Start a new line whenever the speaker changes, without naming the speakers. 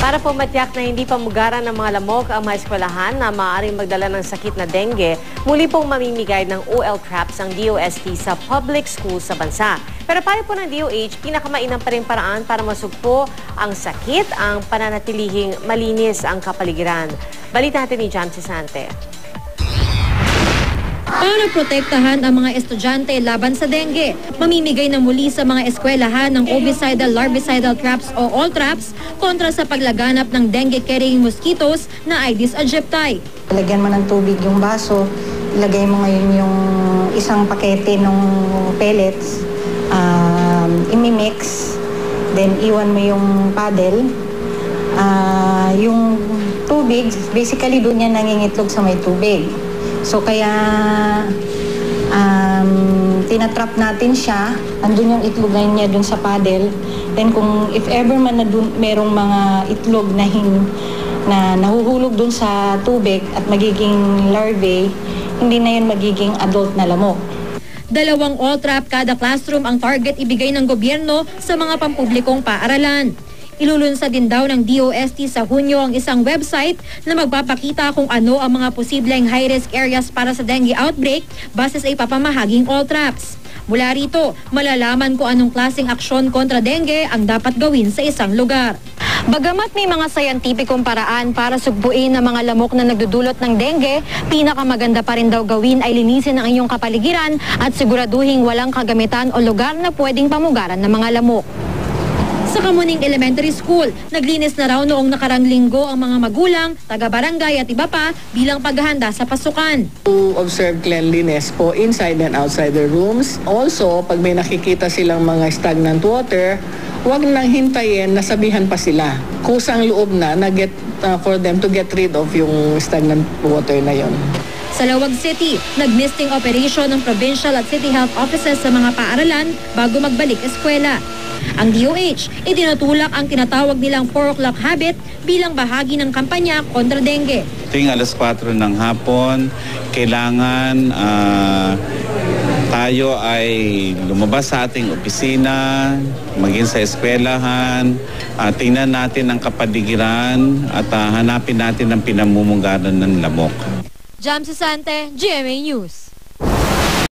Para po matiyak na hindi pamugaran ng mga lamok ang mga eskwelahan na maaaring magdala ng sakit na dengue, muli pong mamimigay ng OL traps ang DOST sa public schools sa bansa. Pero payo po ng DOH, pinakamainam pa rin paraan para masugpo ang sakit, ang pananatilihing malinis ang kapaligiran. Balita natin ni Jam Sisante.
Para protektahan ang mga estudyante laban sa dengue, mamimigay na muli sa mga eskwelahan ng ovicidal larvicidal traps o all traps kontra sa paglaganap ng dengue-carrying mosquitoes na Aedes aegypti.
Lagyan mo ng tubig yung baso, ilagay mo ngayon yung isang pakete ng pellets, imimix, then iwan mo yung paddle. Yung tubig, basically doon yan nangingitlog sa may tubig. So kaya tinatrap natin siya, andun yung itlog na niya dun sa paddle. Then kung if ever man na dun, merong mga itlog na nahuhulog dun sa tubig at magiging larvae, hindi na yun magiging adult na lamok.
2 all trap kada classroom ang target ibigay ng gobyerno sa mga pampublikong paaralan. Ilulunsad din daw ng DOST sa Hunyo ang isang website na magpapakita kung ano ang mga posibleng high-risk areas para sa dengue outbreak base sa ipapamahaging all traps. Mula rito, malalaman kung anong klaseng aksyon kontra dengue ang dapat gawin sa isang lugar. Bagamat may mga sayantipikong paraan para sugpuin ang mga lamok na nagdudulot ng dengue, pinakamaganda pa rin daw gawin ay linisin ang inyong kapaligiran at siguraduhing walang kagamitan o lugar na pwedeng pamugaran ng mga lamok. Sa Kamuning Elementary School, naglinis na raw noong nakarang linggo ang mga magulang, taga-barangay at iba pa bilang paghahanda sa pasukan.
To observe cleanliness po inside and outside the rooms. Also, pag may nakikita silang mga stagnant water, huwag nang hintayin na sabihan pa sila. Kusang loob na for them to get rid of yung stagnant water na yon.
Sa Lawag City, nag-misting operation ng provincial at city health offices sa mga paaralan bago magbalik eskwela. Ang DOH, itinutulak ang tinatawag nilang 4 o'clock habit bilang bahagi ng kampanya kontra dengue.
Tuwing alas 4 ng hapon, kailangan tayo ay lumabas sa ating opisina, maging sa eskwelahan, tingnan natin ang kapaligiran at hanapin natin ang pinamumugaran ng lamok.
Jam Sisante, GMA News.